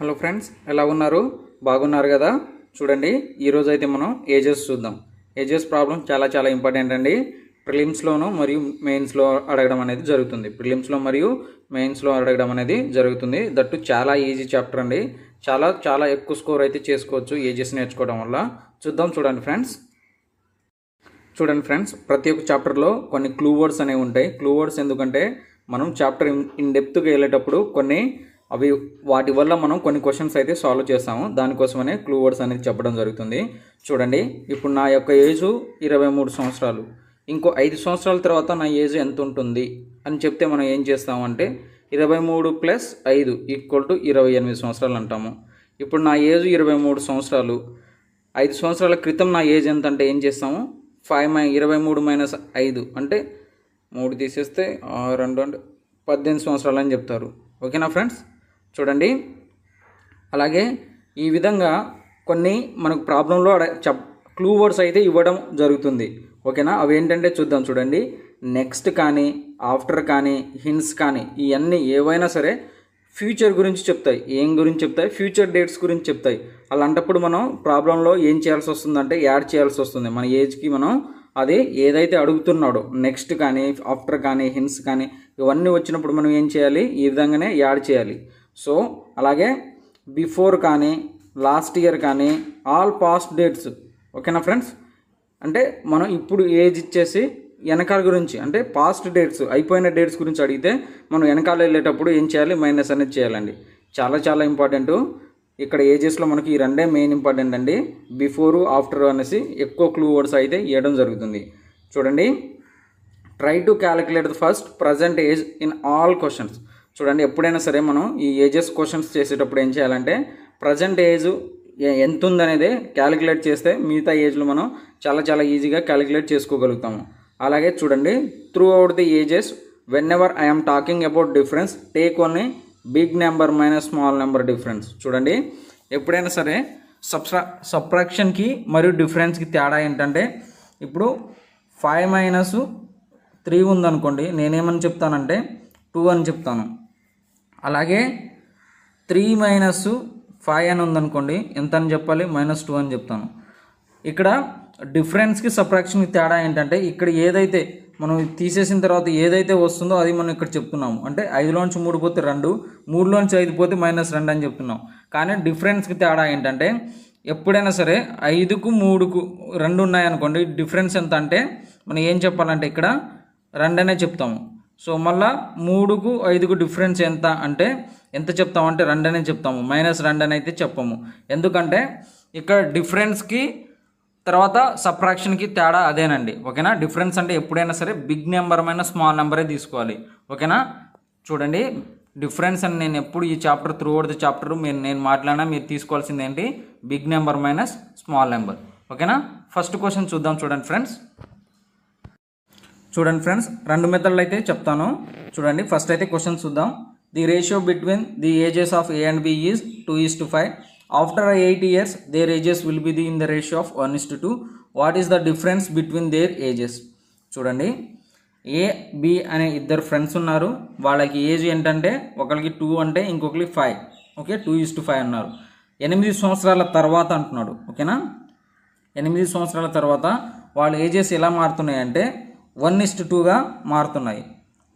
Hello friends, ఎలా ఉన్నారు? బాగున్నారు కదా? చూడండి, ఈరోజు అయితే మనం ఏజెస్ చూద్దాం. ఏజెస్ ప్రాబ్లం చాలా ఇంపార్టెంట్ అండి. ప్రిలిమ్స్లోను మరియు మెయిన్స్లో అడగడం అనేది జరుగుతుంది. ప్రిలిమ్స్లో మరియు మెయిన్స్లో అడగడం అనేది జరుగుతుంది. దట్టు చాలా ఈజీ చాప్టర్ అండి. చాలా ఎక్కువ స్కోర్ అయితే చేసుకోవచ్చు ఏజెస్ నేర్చుకోవడం వల్ల. చూడండి ఫ్రెండ్స్, ప్రతి ఒక్క చాప్టర్లో కొన్ని క్లూ వర్డ్స్ అనేవి ఉంటాయి. క్లూ వర్డ్స్ ఎందుకంటే మనం చాప్టర్ ఇన్ డెప్త్గా వెళ్ళేటప్పుడు వాటి వల్ల మనం కొన్ని క్వశ్చన్స్ అయితే సాల్వ్ చేస్తాము. దానికోసమనే క్లూ వర్డ్స్ అనేది చెప్పడం జరుగుతుంది. చూడండి, ఇప్పుడు నా యొక్క ఏజు 23 సంవత్సరాలు. ఇంకో 5 సంవత్సరాల తర్వాత నా ఏజ్ ఎంత ఉంటుంది అని చెప్తే మనం ఏం చేస్తామంటే 23 + 5 = 28 సంవత్సరాలు అంటాము. ఇప్పుడు నా ఏజ్ 23 సంవత్సరాలు. 5 సంవత్సరాల క్రితం నా ఏజ్ ఎంత అంటే ఏం చేస్తాము? 23 - 5 అంటే 3 తీసేస్తే 2 అంటే 18 సంవత్సరాలు అని చెప్తారు. ఓకేనా ఫ్రెండ్స్? చూడండి, అలాగే ఈ విధంగా కొన్ని మనకు ప్రాబ్లంలో క్లూ వర్డ్స్ అయితే ఇవ్వడం జరుగుతుంది. ఓకేనా? అవి ఏంటంటే చూద్దాం. చూడండి, నెక్స్ట్ కానీ, ఆఫ్టర్ కానీ, హింట్స్ కానీ, ఇవన్నీ ఏవైనా సరే ఫ్యూచర్ గురించి చెప్తాయి. ఏం గురించి చెప్తాయి? ఫ్యూచర్ డేట్స్ గురించి చెప్తాయి. అలాంటప్పుడు మనం ప్రాబ్లంలో ఏం చేయాల్సి వస్తుందంటే యాడ్ చేయాల్సి వస్తుంది. మన ఏజ్కి మనం అది ఏదైతే అడుగుతున్నాడో నెక్స్ట్ కానీ, ఆఫ్టర్ కానీ, హింట్స్ కానీ ఇవన్నీ వచ్చినప్పుడు మనం ఏం చేయాలి? ఈ విధంగానే యాడ్ చేయాలి. సో అలాగే బిఫోర్ కానీ, లాస్ట్ ఇయర్ కానీ, ఆల్ పాస్ట్ డేట్స్. ఓకేనా ఫ్రెండ్స్? అంటే మనం ఇప్పుడు ఏజ్ ఇచ్చేసి వెనకాల గురించి అంటే పాస్ట్ డేట్స్, అయిపోయిన డేట్స్ గురించి అడిగితే మనం వెనకాల వెళ్ళేటప్పుడు ఏం చేయాలి? మైనస్ అనేది చేయాలండి. చాలా ఇంపార్టెంట్. ఇక్కడ ఏజెస్లో మనకి ఈ రెండే మెయిన్ ఇంపార్టెంట్ అండి. బిఫోరు, ఆఫ్టర్ అనేసి ఎక్కువ క్లూ వర్డ్స్ అయితే ఇవ్వడం జరుగుతుంది. చూడండి, try to calculate the first present age in all questions. చూడండి, ఎప్పుడైనా సరే మనం ఈ ఏజెస్ క్వశ్చన్స్ చేసేటప్పుడు ఏం చేయాలంటే ప్రజెంట్ ఏజ్ ఎంత ఉందనేది క్యాలిక్యులేట్ చేస్తే మిగతా ఏజ్లో మనం చాలా ఈజీగా క్యాలిక్యులేట్ చేసుకోగలుగుతాము. అలాగే చూడండి, throughout the ages whenever I'm talking about difference take only big number minus small number difference. చూడండి, ఎప్పుడైనా సరే సబ్ట్రాక్షన్కి మరియు డిఫరెన్స్కి తేడా ఏంటంటే ఇప్పుడు 5 - 3 ఉందనుకోండి, నేనేమని చెప్తానంటే 2 అని చెప్తాను. అలాగే 3 - 5 అని ఉందనుకోండి, ఎంత అని చెప్పాలి? -2 అని చెప్తాను. ఇక్కడ డిఫరెన్స్కి సబ్ట్రాక్షన్కి తేడా ఏంటంటే ఇక్కడ ఏదైతే మనం తీసేసిన తర్వాత ఏదైతే వస్తుందో అది మనం ఇక్కడ చెప్తున్నాము. అంటే 5లోంచి 3 పోతే 2, 3లోంచి 5 పోతే -2 అని చెప్తున్నాం. కానీ డిఫరెన్స్కి తేడా ఏంటంటే ఎప్పుడైనా సరే 5కు 3కు 2 ఉన్నాయనుకోండి, డిఫరెన్స్ ఎంత అంటే మనం ఏం చెప్పాలంటే ఇక్కడ 2 అనే చెప్తాము. సో మళ్ళీ 3కు 5కు డిఫరెన్స్ ఎంత అంటే ఎంత చెప్తామంటే 2 అనే చెప్తాము. -2 అని అయితే చెప్పము. ఎందుకంటే ఇక్కడ డిఫరెన్స్కి తర్వాత సబ్ట్రాక్షన్కి తేడా అదేనండి. ఓకేనా? డిఫరెన్స్ అంటే ఎప్పుడైనా సరే బిగ్ నెంబర్ మైనస్ స్మాల్ నెంబరే తీసుకోవాలి. ఓకేనా? చూడండి, డిఫరెన్స్ అని నేను ఎప్పుడు ఈ chapter throughout the chapter నేను మాట్లాడినా మీరు తీసుకోవాల్సింది ఏంటి? Big number minus small number. ఓకేనా? ఫస్ట్ క్వశ్చన్ చూద్దాం. చూడండి ఫ్రెండ్స్, 2 మెథడ్లు అయితే చెప్తాను. చూడండి, ఫస్ట్ అయితే క్వశ్చన్ చూద్దాం. The ratio between the ages of A and B is 2:5. After 8 years their ages will be in the ratio of 1:2. What is the difference between their ages? చూడండి, A, B అనే ఇద్దరు friends ఉన్నారు. వాళ్ళకి age ఏంటంటే ఒకరికి 2 అంటే ఇంకొకరికి 5. Okay, 2:5 అన్నారు. 8 సంవత్సరాల తర్వాత అంటున్నాడు. ఓకేనా? 8 సంవత్సరాల తర్వాత వాళ్ళ ఏజెస్ ఎలా మారుతున్నాయంటే 1:2గా మారుతున్నాయి.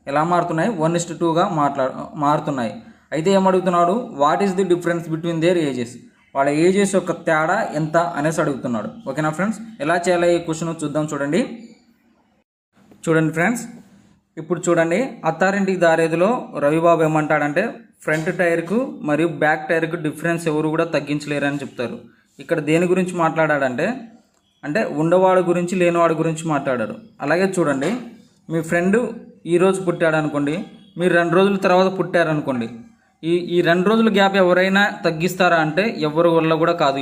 ఎలా మారుతున్నాయి? 1:2గా మారుతున్నాయి. అయితే ఏమడుగుతున్నాడు? What is the difference between their ages? వాళ్ళ ఏజెస్ యొక్క తేడా ఎంత అనేసి అడుగుతున్నాడు. ఓకేనా ఫ్రెండ్స్? ఎలా చేయాలి ఈ క్వశ్చన్ చూద్దాం. చూడండి ఫ్రెండ్స్, ఇప్పుడు చూడండి, అత్తారింటికి దారేదిలో రవిబాబు ఏమంటాడంటే ఫ్రంట్ టైర్కు మరియు బ్యాక్ టైర్కు డిఫరెన్స్ ఎవరు కూడా తగ్గించలేరని చెప్తారు. ఇక్కడ దేని గురించి మాట్లాడాడంటే ఉండేవాడు గురించి లేనివాడు గురించి మాట్లాడాడు. అలాగే చూడండి, మీ ఫ్రెండ్ ఈరోజు పుట్టాడు అనుకోండి, మీరు 2 రోజుల తర్వాత పుట్టారనుకోండి, ఈ 2 రోజుల గ్యాప్ ఎవరైనా తగ్గిస్తారా అంటే ఎవరి వల్ల కూడా కాదు.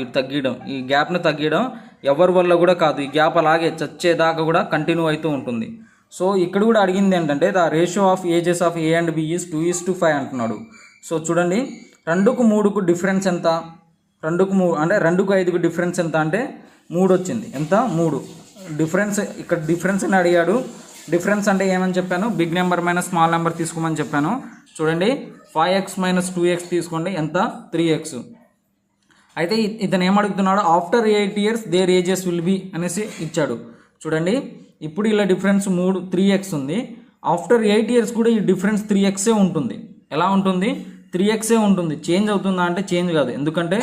ఈ గ్యాప్ను తగ్గడం ఎవరి వల్ల కూడా కాదు. ఈ గ్యాప్ అలాగే చచ్చేదాకా కూడా కంటిన్యూ అవుతూ ఉంటుంది. సో ఇక్కడ కూడా అడిగింది ఏంటంటే the ratio of ages of A and B is 2:5 అంటున్నాడు. సో చూడండి, 2కు 3కు డిఫరెన్స్ ఎంత? 2కు 3 అంటే 2కు 5కు డిఫరెన్స్ ఎంత అంటే 3 వచ్చింది. ఎంత? 3 డిఫరెన్స్. ఇక్కడ డిఫరెన్స్ అని అడిగాడు. డిఫరెన్స్ అంటే ఏమని చెప్పాను? Big number minus small number తీసుకోమని చెప్పాను. చూడండి, 5x మైనస్ 2x తీసుకోండి, ఎంత 3x. అయితే ఇతను ఏమడుగుతున్నాడు, after 8 years their ages will be అనేసి ఇచ్చాడు. చూడండి ఇప్పుడు ఇలా డిఫరెన్స్ 3x ఉంది. ఆఫ్టర్ 8 years కూడా ఈ డిఫరెన్స్ 3x ఉంటుంది. ఎలా ఉంటుంది, 3x ఉంటుంది. చేంజ్ అవుతుందా అంటే చేంజ్ కాదు. ఎందుకంటే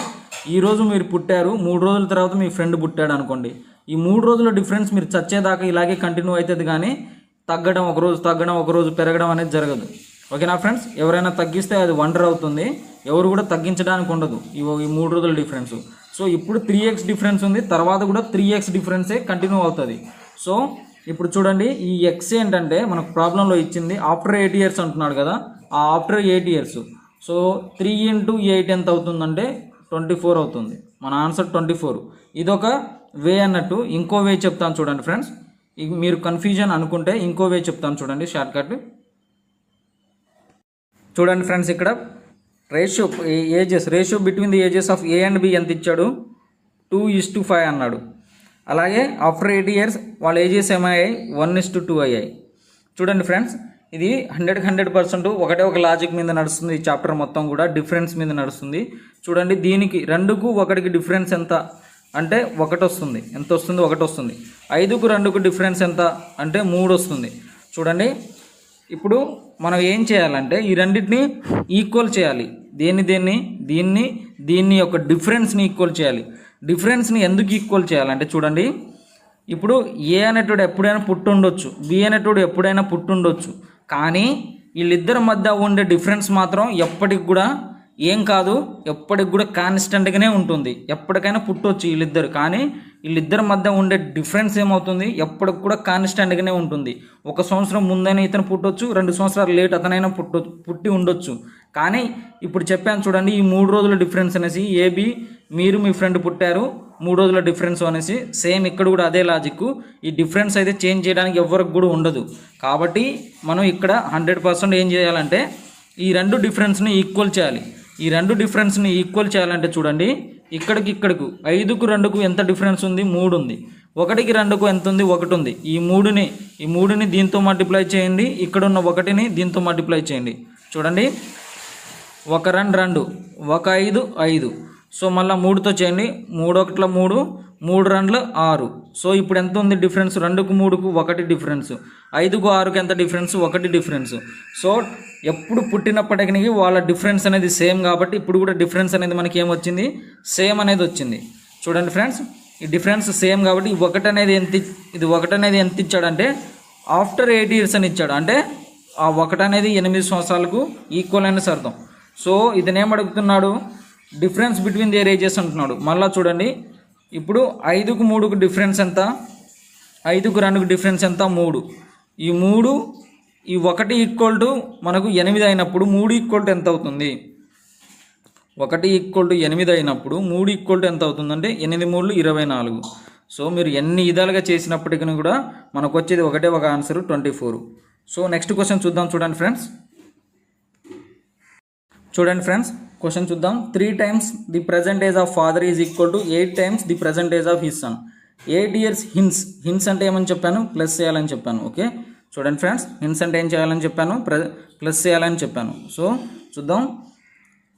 ఈరోజు మీరు పుట్టారు, 3 రోజుల తర్వాత మీ ఫ్రెండ్ పుట్టాడు అనుకోండి, ఈ 3 రోజుల డిఫరెన్స్ మీరు చచ్చేదాకా ఇలాగే కంటిన్యూ అవుతుంది, కానీ తగ్గడం ఒకరోజు తగ్గడం ఒకరోజు పెరగడం అనేది జరగదు. ఓకేనా ఫ్రెండ్స్, ఎవరైనా తగ్గిస్తే అది వండర్ అవుతుంది, ఎవరు కూడా తగ్గించడానికి ఉండదు ఈ 3 రోజుల డిఫరెన్స్. సో ఇప్పుడు 3x డిఫరెన్స్ ఉంది, తర్వాత కూడా 3x డిఫరెన్సే కంటిన్యూ అవుతుంది. సో ఇప్పుడు చూడండి ఈ x ఏంటంటే మనకు ప్రాబ్లంలో ఇచ్చింది ఆఫ్టర్ 8 years అంటున్నాడు కదా, ఆ ఆఫ్టర్ 8 years. సో 3 × 8 ఎంత అవుతుందంటే 24 అవుతుంది. మన ఆన్సర్ 24. ఇదొక వే అన్నట్టు. ఇంకో వే చెప్తాను చూడండి ఫ్రెండ్స్, మీరు కన్ఫ్యూజన్ అనుకుంటే ఇంకో వే చెప్తాను చూడండి, షార్ట్ కట్. చూడండి ఫ్రెండ్స్, ఇక్కడ ratio between the ages of A and B ఎంత ఇచ్చాడు, 2:5 అన్నాడు. అలాగే ఆఫ్టర్ 8 years వాళ్ళ ఏజెస్ ఏమయ్యాయి, 1:2 అయ్యాయి. చూడండి ఫ్రెండ్స్, ఇది 100% ఒకటే ఒక లాజిక్ మీద నడుస్తుంది. ఈ చాప్టర్ మొత్తం కూడా డిఫరెన్స్ మీద నడుస్తుంది. చూడండి దీనికి 2కు 1కి డిఫరెన్స్ ఎంత అంటే 1 వస్తుంది. ఎంత వస్తుంది, 1 వస్తుంది. 5కు 2కు డిఫరెన్స్ ఎంత అంటే 3 వస్తుంది. చూడండి ఇప్పుడు మనం ఏం చేయాలంటే ఈ రెండింటిని ఈక్వల్ చేయాలి. దీన్ని యొక్క డిఫరెన్స్ని ఈక్వల్ చేయాలి. డిఫరెన్స్ని ఎందుకు ఈక్వల్ చేయాలంటే చూడండి, ఇప్పుడు ఏ అనేటోడు ఎప్పుడైనా పుట్టుండొచ్చు, బి అనేటోడు ఎప్పుడైనా పుట్టుండొచ్చు, కానీ వీళ్ళిద్దరి మధ్య ఉండే డిఫరెన్స్ మాత్రం ఎప్పటికి కూడా ఏం కాదు, ఎప్పటికి కూడా కాన్స్టెంట్గానే ఉంటుంది. ఎప్పటికైనా పుట్టవచ్చు వీళ్ళిద్దరు, కానీ వీళ్ళిద్దరి మధ్య ఉండే డిఫరెన్స్ ఏమవుతుంది, ఎప్పటికి కూడా కాన్స్టెంట్గానే ఉంటుంది. 1 సంవత్సరం ముందైనా ఇతను పుట్టొచ్చు, 2 సంవత్సరాలు లేట్ అతనైనా పుట్టి ఉండొచ్చు. కానీ ఇప్పుడు చెప్పాను చూడండి, ఈ 3 రోజుల డిఫరెన్స్ అనేసి ఏబి మీరు మీ ఫ్రెండ్ పుట్టారు, 3 రోజుల డిఫరెన్స్ అనేసి సేమ్ ఇక్కడ కూడా అదే లాజిక్. ఈ డిఫరెన్స్ అయితే చేంజ్ చేయడానికి ఎవరికి కూడా ఉండదు. కాబట్టి మనం ఇక్కడ 100% ఏం చేయాలంటే ఈ 2 డిఫరెన్స్ని ఈక్వల్ చేయాలి. ఈ 2 డిఫరెన్స్ని ఈక్వల్ చేయాలంటే చూడండి, ఇక్కడికి 5కు 2కు ఎంత డిఫరెన్స్ ఉంది, 3 ఉంది. 1కి 2కు ఎంత ఉంది, 1 ఉంది. ఈ మూడుని దీంతో మల్టిప్లై చేయండి, ఇక్కడ ఉన్న 1ని దీంతో మల్టిప్లై చేయండి. చూడండి 1 2 1 5 5. సో మళ్ళీ 3తో చేయండి, 3 1 3 3 2 6. సో ఇప్పుడు ఎంత ఉంది డిఫరెన్స్, 2కు 3కు 1 డిఫరెన్స్, 5కు 6కు ఎంత డిఫరెన్స్, 1 డిఫరెన్స్. సో ఎప్పుడు పుట్టినప్పటికీ వాళ్ళ డిఫరెన్స్ అనేది సేమ్, కాబట్టి ఇప్పుడు కూడా డిఫరెన్స్ అనేది మనకి ఏమొచ్చింది, సేమ్ అనేది వచ్చింది. చూడండి ఫ్రెండ్స్, ఈ డిఫరెన్స్ సేమ్ కాబట్టి ఇది 1 అనేది ఎంత ఇచ్చాడంటే ఆఫ్టర్ 8 years అని ఇచ్చాడు. అంటే ఆ 1 అనేది 8 సంవత్సరాలకు ఈక్వల్ అనేసి అర్థం. సో ఇతనేం అడుగుతున్నాడు, డిఫరెన్స్ బిట్వీన్ దేర్ ఏజెస్ అంటున్నాడు. మళ్ళీ చూడండి, ఇప్పుడు 5కు 3కు డిఫరెన్స్ ఎంత, 5కు 2కు డిఫరెన్స్ ఎంత, 3. ఈ 1 ఈక్వల్ టు మనకు 8 అయినప్పుడు 3 ఈక్వల్ టు ఎంత అవుతుంది, 1 ఈక్వల్ టు 8 అయినప్పుడు 3 ఈక్వల్ టు ఎంత అవుతుందంటే 8 3 24. సో మీరు ఎన్ని విధాలుగా చేసినప్పటికీ కూడా మనకు వచ్చేది ఒకటే ఒక ఆన్సర్, 24. సో నెక్స్ట్ క్వశ్చన్ చూద్దాం. చూడండి ఫ్రెండ్స్ క్వశ్చన్ చూద్దాం. 3 times the present age of father is equal to 8 times the present age of his son. 8 years hence అంటే ఏమని చెప్పాను, ప్లస్ చేయాలని చెప్పాను. ఓకే చూడండి ఫ్రెండ్స్, హిన్స్ అంటే ఏం చేయాలని చెప్పాను, ప్లస్ చేయాలని చెప్పాను. సో చూద్దాం.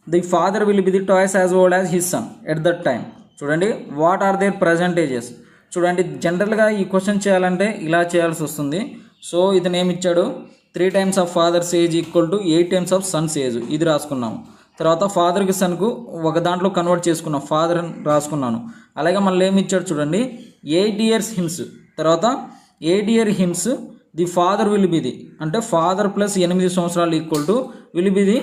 The father will be the twice as old as his son at that time. చూడండి what are their present ages. చూడండి జనరల్గా ఈ క్వశ్చన్ చేయాలంటే ఇలా చేయాల్సి వస్తుంది. సో ఇతను ఏమి ఇచ్చాడు, 3 times of father's age equal to 8 times of son's age, ఇది రాసుకున్నాము. తర్వాత ఫాదర్కి సన్కు ఒక దాంట్లో కన్వర్ట్ చేసుకున్నాం, ఫాదర్ రాసుకున్నాను. అలాగే మళ్ళీ ఏమి ఇచ్చాడు చూడండి, 8 years హిన్స్, తర్వాత 8 year hence the father will be the, అంటే ఫాదర్ ప్లస్ 8 సంవత్సరాలు equal to will be the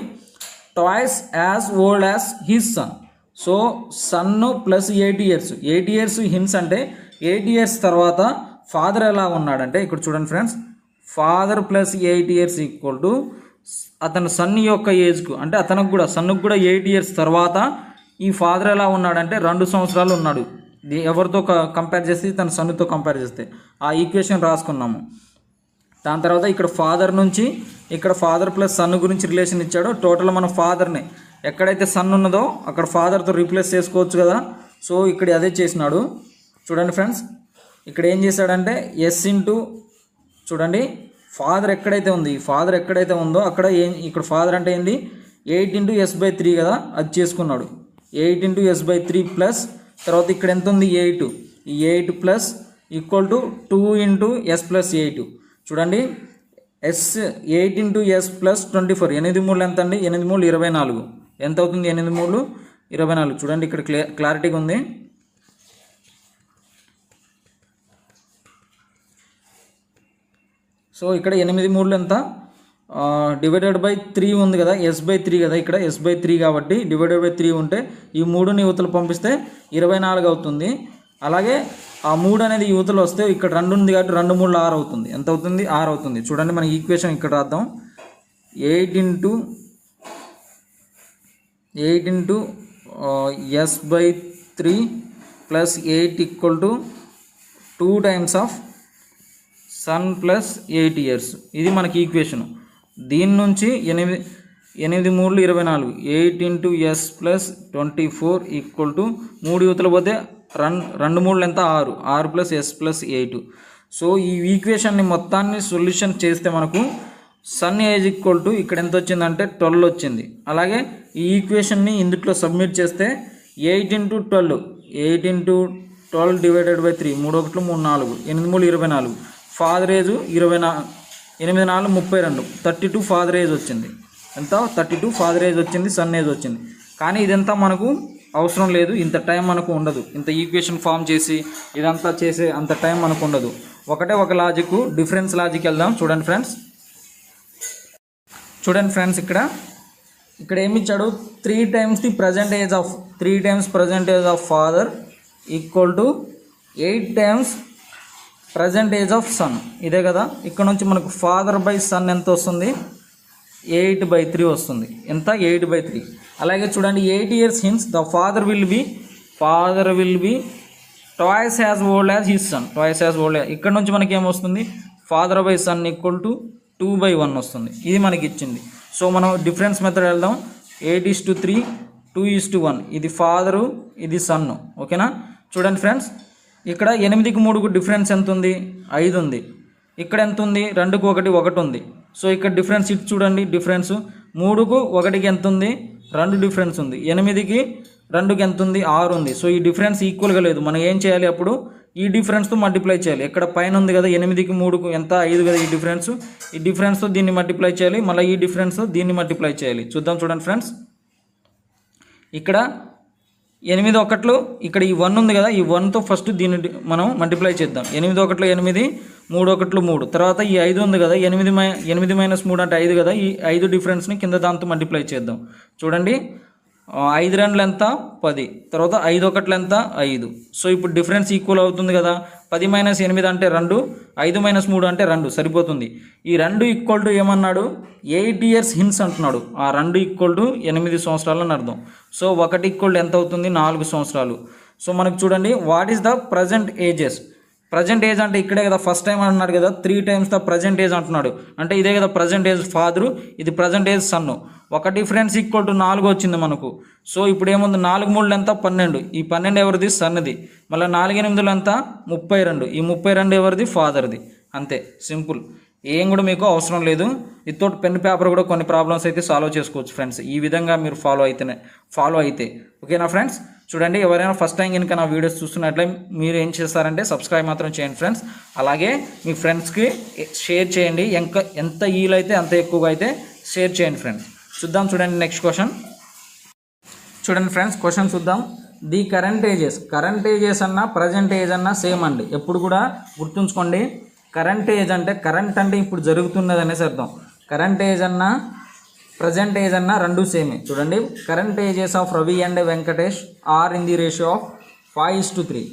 twice as old as his son. So son plus 8 years, 8 years hence అంటే 8 years తర్వాత ఫాదర్ ఎలా ఉన్నాడంటే ఇక్కడ చూడండి friends, father plus 8 years equal to అతను son యొక్క ఏజ్కు, అంటే అతనికి కూడా సన్నుకు కూడా 8 years తర్వాత ఈ ఫాదర్ ఎలా ఉన్నాడంటే 2 సంవత్సరాలు ఉన్నాడు. ఎవరితో కంపేర్ చేస్తే తన సన్నుతో కంపేర్ చేస్తే ఆ ఈక్వేషన్ రాసుకున్నాము. దాని తర్వాత ఇక్కడ ఫాదర్ నుంచి ఇక్కడ ఫాదర్ ప్లస్ సన్ గురించి రిలేషన్ ఇచ్చాడో, టోటల్ మన ఫాదర్ని ఎక్కడైతే సన్ ఉన్నదో అక్కడ ఫాదర్తో రీప్లేస్ చేసుకోవచ్చు కదా. సో ఇక్కడ అదే చేసినాడు. చూడండి ఫ్రెండ్స్, ఇక్కడ ఏం చేశాడంటే ఎస్ ఇంటూ, చూడండి ఫాదర్ ఎక్కడైతే ఉంది, ఫాదర్ ఎక్కడైతే ఉందో అక్కడ ఇక్కడ ఫాదర్ అంటే ఏంది, 8 ఇంటూ ఎస్ బై 3 కదా, అది చేసుకున్నాడు. 8 ఇంటూ ఎస్ బై 3 ప్లస్ తర్వాత ఇక్కడ ఎంత ఉంది 8, ఈ 8 plus equal to 2 into S plus 8. చూడండి ఎస్ 8 ఇంటూ ఎస్ ప్లస్ 24, 8 3 ఎంత అండి, 8 3 24, ఎంత అవుతుంది 8 3 24. చూడండి ఇక్కడ క్లారిటీగా ఉంది. సో ఇక్కడ 8 3 ఎంత, డివైడెడ్ బై 3 ఉంది కదా, ఎస్ బై 3 కదా, ఇక్కడ ఎస్ బై 3 కాబట్టి డివైడెడ్ బై 3 ఉంటే ఈ 3ని యువతలు పంపిస్తే 24 అవుతుంది. అలాగే ఆ 3 అనేది యువతలు వస్తే ఇక్కడ 2 ఉంది కాబట్టి 2 3 6 అవుతుంది. ఎంత అవుతుంది 6 అవుతుంది. చూడండి మన ఈక్వేషన్ ఇక్కడ రాద్దాం. 8 into S by 3 plus 8 equal to 2 times of son plus 8 years. ఇది మనకి ఈక్వేషను. దీని నుంచి 8 3 24, 8 into S plus 24 equal to 3 యువతలు పోతే 2 3 ఎంత 6, 6 ప్లస్ ఎస్ ప్లస్ 8. సో ఈ ఈక్వేషన్ని మొత్తాన్ని సొల్యూషన్ చేస్తే మనకు సన్ ఏజ్ ఈక్వల్ టు ఇక్కడ ఎంత వచ్చిందంటే 12 వచ్చింది. అలాగే ఈ ఈక్వేషన్ని ఇందులో సబ్మిట్ చేస్తే 8 into 12 divided by 3, 3 1 3 4, 8 3 24, father age 24, 8 4 32, 32 father age వచ్చింది. ఎంత 32 ఫాదర్ ఏజ్ వచ్చింది, సన్ ఏజ్ వచ్చింది. కానీ ఇదంతా మనకు అవసరం లేదు, ఇంత టైం మనకు ఉండదు. ఇంత ఈక్వేషన్ ఫామ్ చేసి ఇదంతా చేసే అంత టైం మనకు ఉండదు. ఒకటే ఒక లాజిక్, డిఫరెన్స్ లాజిక్ వెళ్దాం. చూడండి ఫ్రెండ్స్ ఇక్కడ ఏమి ఇచ్చాడు, 3 times the present age of father equal to 8 times present age of son. ఇదే కదా, ఇక్కడ నుంచి మనకు ఫాదర్ బై సన్ ఎంత వస్తుంది, 8/3 వస్తుంది. ఎంత 8/3. అలాగే చూడండి 8 years hence the father will be twice as old as his son. ఇక్కడ నుంచి మనకి ఏమొస్తుంది, father by son equal to 2/1 వస్తుంది. ఇది మనకి ఇచ్చింది. సో మనం డిఫరెన్స్ మెథడ్ వెళ్దాం. 8:3, 2:1. ఇది ఫాదరు, ఇది సన్ను. ఓకేనా. చూడండి ఫ్రెండ్స్, ఇక్కడ 8కి 3కు డిఫరెన్స్ ఎంత ఉంది, 5 ఉంది. ఇక్కడ ఎంత ఉంది, 2కు 1 ఉంది. సో ఇక్కడ డిఫరెన్స్ ఇటు చూడండి, డిఫరెన్స్ 3కు 1కి ఎంత ఉంది, 2 డిఫరెన్స్ ఉంది. 8కి 2కి ఎంత ఉంది, 6 ఉంది. సో ఈ డిఫరెన్స్ ఈక్వల్గా లేదు. మనం ఏం చేయాలి, అప్పుడు ఈ డిఫరెన్స్తో మల్టిప్లై చేయాలి. ఇక్కడ పైన ఉంది కదా 8కి 3కు ఎంత 5 కదా, ఈ డిఫరెన్స్తో దీన్ని మల్టిప్లై చేయాలి. మళ్ళీ ఈ డిఫరెన్స్తో దీన్ని మల్టిప్లై చేయాలి. చూడండి ఫ్రెండ్స్, ఇక్కడ 8 1 ఇక్కడ ఈ 1 ఉంది కదా, ఈ 1తో ఫస్ట్ దీన్ని మనం మల్టిప్లై చేద్దాం. 8 1 8, 3 1 3. తర్వాత ఈ 5 ఉంది కదా, 8 మైనస్ 3 అంటే 5 కదా, ఈ 5 డిఫరెన్స్ని కింద దాంతో మల్టిప్లై చేద్దాం. చూడండి 5 2 ఎంత 10, తర్వాత 5 1 ఎంత 5. సో ఇప్పుడు డిఫరెన్స్ ఈక్వల్ అవుతుంది కదా. 10 - 8 అంటే 2, 5 - 3 అంటే 2 సరిపోతుంది. ఈ 2 ఈక్వల్ టు ఏమన్నాడు, 8 years హిన్స్ అంటున్నాడు. ఆ 2 ఈక్వల్ టు 8 సంవత్సరాలు అని అర్థం. సో 1 ఈక్వల్ ఎంత అవుతుంది, 4 సంవత్సరాలు. సో మనకు చూడండి, what is the present ages. Present age అంటే ఇక్కడే కదా, ఫస్ట్ టైం అంటున్నాడు కదా, 3 times ద ప్రజెంట్ ఏజ్ అంటున్నాడు. అంటే ఇదే కదా ప్రజెంట్ ఏజ్ ఫాదరు, ఇది present age son. 1 difference equal to 4 వచ్చింది మనకు. సో ఇప్పుడు ఏముంది, 4 3 ఎంత 12. ఈ 12 ఎవరిది, సన్నుది. మళ్ళీ 4 8 ఎంత 32. ఈ 32 ఎవరిది, ఫాదర్ది. అంతే, సింపుల్. ఏం కూడా మీకు అవసరం లేదు. వితౌట్ పెన్ పేపర్ కూడా కొన్ని ప్రాబ్లమ్స్ అయితే సాల్వ్ చేసుకోవచ్చు ఫ్రెండ్స్. ఈ విధంగా మీరు ఫాలో అయితే ఓకేనా ఫ్రెండ్స్. చూడండి, ఎవరైనా ఫస్ట్ టైం కనుక నా వీడియోస్ చూస్తున్నట్లే మీరు ఏం చేస్తారంటే సబ్స్క్రైబ్ మాత్రం చేయండి ఫ్రెండ్స్. అలాగే మీ ఫ్రెండ్స్కి షేర్ చేయండి. ఎంత వీలైతే అంత ఎక్కువగా అయితే షేర్ చేయండి ఫ్రెండ్స్. చూడండి నెక్స్ట్ క్వశ్చన్. చూడండి ఫ్రెండ్స్, క్వశ్చన్ చూద్దాం. ది కరెంట్ ఏజెస్ అన్నా ప్రజెంట్ ఏజ్ అన్నా సేమ్ అండి. ఎప్పుడు కూడా గుర్తుంచుకోండి, కరెంట్ ఏజ్ అంటే కరెంట్ అంటే ఇప్పుడు జరుగుతున్నది అనేసి అర్థం. కరెంట్ ఏజ్ అన్నా ప్రజెంట్ ఏజ్ అన్నా రెండు సేమే. చూడండి, current ages of Ravi and Venkatesh are in the ratio of 5:3.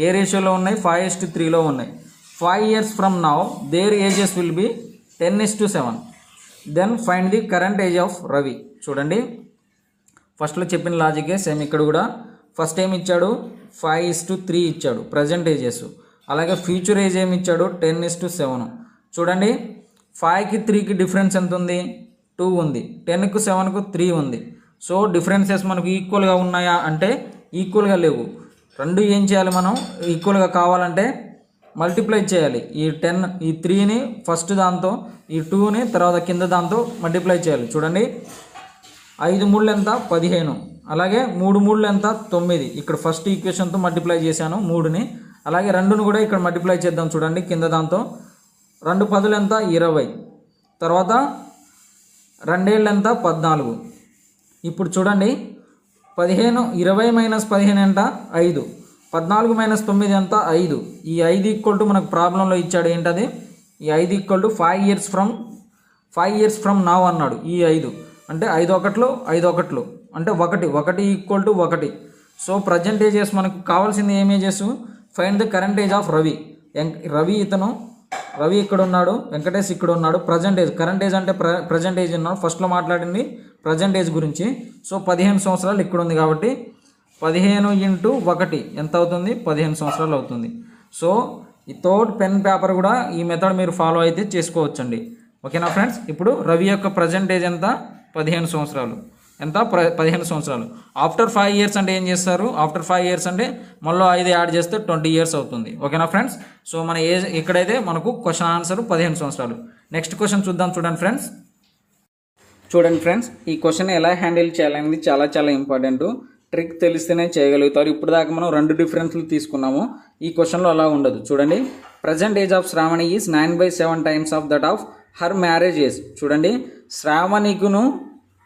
ఏ రేషియోలో ఉన్నాయి, 5:3లో ఉన్నాయి. 5 years from now their ages will be 10:7. Then find the current age of Ravi. చూడండి, ఫస్ట్లో చెప్పిన లాజికే సేమ్ ఇక్కడ కూడా. ఫస్ట్ ఏమి ఇచ్చాడు, 5:3 ఇచ్చాడు ప్రజెంట్ ఏజెస్. అలాగే ఫ్యూచర్ ఏజ్ ఏమి ఇచ్చాడు, 10:7. చూడండి, 5కి 3కి డిఫరెన్స్ ఎంత ఉంది, 2 ఉంది. 10కు 7కు 3 ఉంది. సో డిఫరెన్సెస్ మనకు ఈక్వల్గా ఉన్నాయా అంటే ఈక్వల్గా లేవు. రెండు ఏం చేయాలి, మనం ఈక్వల్గా కావాలంటే మల్టిప్లై చేయాలి. ఈ 3ని ఫస్ట్ దాంతో, ఈ 2ని తర్వాత కింద దాంతో మల్టిప్లై చేయాలి. చూడండి, 5 3 ఎంత 15, అలాగే 3 3 ఎంత 9. ఇక్కడ ఫస్ట్ ఈక్వేషన్తో మల్టిప్లై చేశాను 3ని, అలాగే 2ను కూడా ఇక్కడ మల్టిప్లై చేద్దాం చూడండి కింద దాంతో. 2 10 ఎంత 20, తర్వాత 2 7 ఎంత 14. ఇప్పుడు చూడండి 15 20 మైనస్ 15 ఎంత 5, 14 మైనస్ 9 ఎంత 5. ఈ 5 ఈక్వల్ టు మనకు ప్రాబ్లంలో ఇచ్చాడు ఏంటది, ఈ 5 equal to 5 years from now అన్నాడు. ఈ 5 అంటే 5 ఒకట్లు 5 ఒకట్లు అంటే 1 equal to 1. So present ages మనకు కావాల్సింది ఏం ages, find the current age of Ravi. Ravi ఇక్కడ ఉన్నాడు, వెంకటేష్ ఇక్కడ ఉన్నాడు. ప్రజెంట్ ఏజ్, కరెంట్ ఏజ్ అంటే ప్రజెంట్ ఏజ్ ఉన్నాడు. ఫస్ట్లో మాట్లాడింది ప్రజెంట్ ఏజ్ గురించి. సో 15 సంవత్సరాలు ఇక్కడ ఉంది కాబట్టి 15 × 1 ఎంత అవుతుంది 15 సంవత్సరాలు అవుతుంది. సో వితౌట్ పెన్ పేపర్ కూడా ఈ మెథడ్ మీరు ఫాలో అయితే చేసుకోవచ్చండి. ఓకేనా ఫ్రెండ్స్. ఇప్పుడు రవి యొక్క ప్రజెంట్ ఏజ్ ఎంత 15 సంవత్సరాలు. ఎంత 15 సంవత్సరాలు. ఆఫ్టర్ 5 ఇయర్స్ అంటే ఏం చేస్తారు, ఆఫ్టర్ 5 ఇయర్స్ అంటే మళ్ళీ 5 యాడ్ చేస్తే 20 ఇయర్స్ అవుతుంది. ఓకేనా ఫ్రెండ్స్. సో మన ఏజ్ ఇక్కడైతే మనకు క్వశ్చన్ ఆన్సర్ 15 సంవత్సరాలు. నెక్స్ట్ క్వశ్చన్ చూద్దాం చూడండి ఫ్రెండ్స్. ఈ క్వశ్చన్ ఎలా హ్యాండిల్ చేయాలనేది చాలా ఇంపార్టెంట్. ట్రిక్ తెలిస్తేనే చేయగలుగుతారు. ఇప్పుడు దాకా మనం 2 డిఫరెన్స్లు తీసుకున్నాము. ఈ క్వశ్చన్లో అలా ఉండదు. చూడండి, present age of Shravani is 9/7 times of that of her marriage age. చూడండి,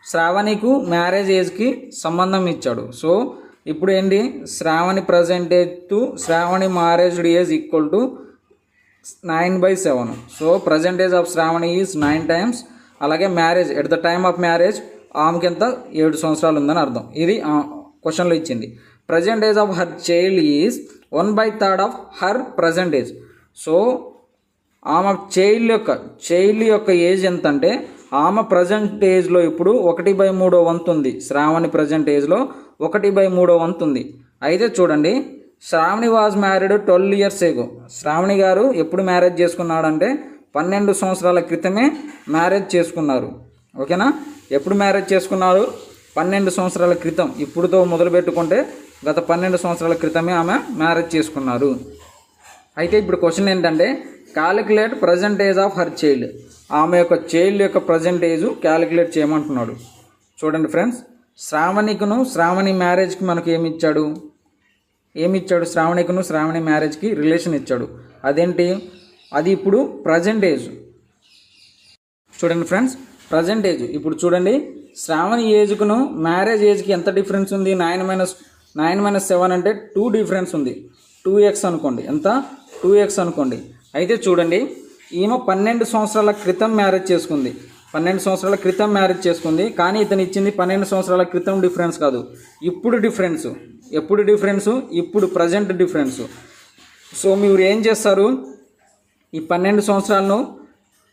శ్రావణికు మ్యారేజ్ ఏజ్కి సంబంధం ఇచ్చాడు. సో ఇప్పుడు ఏంటి, Shravani present age to Shravani married age equal to 9/7. So present age of Shravani is 9 times. అలాగే marriage at the time of marriage ఆమెకి ఎంత 7 సంవత్సరాలు ఉందని అర్థం. ఇది క్వశ్చన్లో ఇచ్చింది. Present age of her child is 1/3 of her present age. So ఆమె చైల్డ్ యొక్క ఏజ్ ఎంత అంటే ఆమె ప్రజెంట్ ఏజ్లో ఇప్పుడు 1/3 వంతు ఉంది. శ్రావణి ప్రజెంట్ ఏజ్లో 1/3 వంతు ఉంది. అయితే చూడండి, Shravani was married 12 years ago. Shravani garu ఎప్పుడు మ్యారేజ్ చేసుకున్నాడంటే 12 సంవత్సరాల క్రితమే మ్యారేజ్ చేసుకున్నారు. ఓకేనా, ఎప్పుడు మ్యారేజ్ చేసుకున్నారు 12 సంవత్సరాల క్రితం. ఇప్పుడుతో మొదలు పెట్టుకుంటే గత 12 సంవత్సరాల క్రితమే ఆమె మ్యారేజ్ చేసుకున్నారు. అయితే ఇప్పుడు క్వశ్చన్ ఏంటంటే calculate present age of her child. ఆమె యొక్క చైల్డ్ యొక్క ప్రజెంట్ ఏజ్ క్యాలిక్యులేట్ చేయమంటున్నాడు. చూడండి ఫ్రెండ్స్, శ్రావణి మ్యారేజ్కి మనకు ఏమిచ్చాడు, శ్రావణి మ్యారేజ్కి రిలేషన్ ఇచ్చాడు. అదేంటి, అది ఇప్పుడు ప్రజెంట్ ఏజ్. చూడండి ఫ్రెండ్స్, ప్రజెంట్ ఏజ్. ఇప్పుడు చూడండి, శ్రావణి ఏజ్కును మ్యారేజ్ ఏజ్కి ఎంత డిఫరెన్స్ ఉంది, 9 - 7 అంటే 2 డిఫరెన్స్ ఉంది. 2x అనుకోండి, ఎంత 2x అనుకోండి. అయితే చూడండి, ఈమె 12 సంవత్సరాల క్రితం మ్యారేజ్ చేసుకుంది. కానీ ఇతను ఇచ్చింది 12 సంవత్సరాల క్రితం డిఫరెన్స్ కాదు, ఇప్పుడు డిఫరెన్స్. ఎప్పుడు డిఫరెన్సు, ఇప్పుడు ప్రజెంట్ డిఫరెన్సు. సో మీరు ఏం చేస్తారు, ఈ 12 సంవత్సరాలను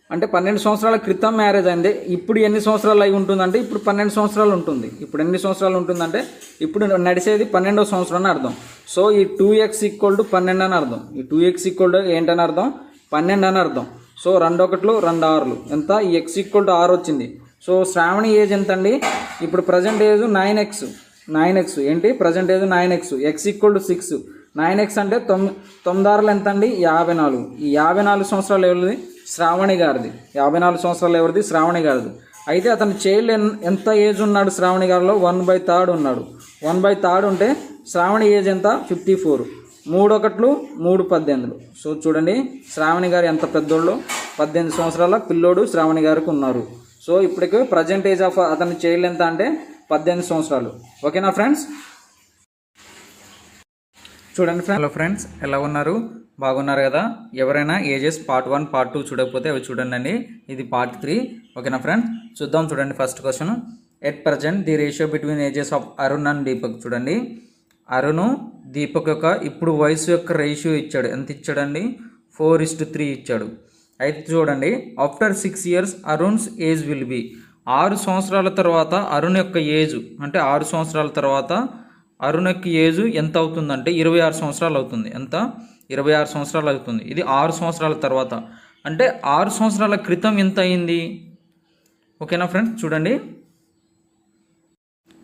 అంటే 12 సంవత్సరాల క్రితం మ్యారేజ్ అయింది, ఇప్పుడు ఎన్ని సంవత్సరాలు అయి ఉంటుందంటే ఇప్పుడు 12 సంవత్సరాలు ఉంటుంది. ఇప్పుడు ఎన్ని సంవత్సరాలు ఉంటుందంటే ఇప్పుడు నడిచేది 12వ సంవత్సరం అని అర్థం. సో ఈ 2x = 12 అని అర్థం. ఈ 2x = ఏంటని అర్థం, 12 అని అర్థం. సో 2 1 2 6 ఎంత, ఈ x = 6 వచ్చింది. సో శ్రావణి ఏజ్ ఎంత అండి, ఇప్పుడు ప్రజెంట్ ఏజ్ 9x. ఏంటి, present age 9x, x = 6. 9x అంటే 9 ఎంత అండి 54. ఈ 54 సంవత్సరాలు ఎవరిది, శ్రావణి గారిది. 54 సంవత్సరాలు ఎవరిది, శ్రావణి గారిది. అయితే అతని చైల్డ్ ఎంత ఏజ్ ఉన్నాడు, శ్రావణి గారిలో 1/3 ఉన్నాడు. 1/3 ఉంటే శ్రావణి ఏజ్ ఎంత 54. 3 1 3 18. సో చూడండి, శ్రావణి గారు ఎంత పెద్దోళ్ళు, 18 సంవత్సరాల పిల్లోడు శ్రావణి గారికి ఉన్నారు. సో ఇప్పటికి ప్రజెంట్ ఏజ్ ఆఫ్ అతని చైల్డ్ ఎంత అంటే 18 సంవత్సరాలు. ఓకేనా ఫ్రెండ్స్. చూడండి హలో ఫ్రెండ్స్, ఎలా ఉన్నారు, బాగున్నారు కదా. ఎవరైనా ఏజెస్ పార్ట్ 1 పార్ట్ 2 చూడకపోతే అవి చూడండి. ఇది పార్ట్ 3. ఓకేనా ఫ్రెండ్స్, చూద్దాం. చూడండి first question, at present the ratio between ages of Arun and Deepak. చూడండి, అరుణ్ దీపక్ యొక్క ఇప్పుడు వయసు యొక్క రేషియో ఇచ్చాడు. ఎంత ఇచ్చాడండి, 4:3 ఇచ్చాడు. అయితే చూడండి, after 6 years Arun's age will be. 6 సంవత్సరాల తర్వాత అరుణ్ యొక్క ఏజ్ అంటే 6 సంవత్సరాల తర్వాత అరుణ్ యొక్క ఏజ్ ఎంత అవుతుందంటే 26 సంవత్సరాలు అవుతుంది. ఎంత, 26 సంవత్సరాలు అవుతుంది. ఇది 6 సంవత్సరాల తర్వాత. అంటే 6 సంవత్సరాల క్రితం ఎంత అయింది. ఓకేనా ఫ్రెండ్స్,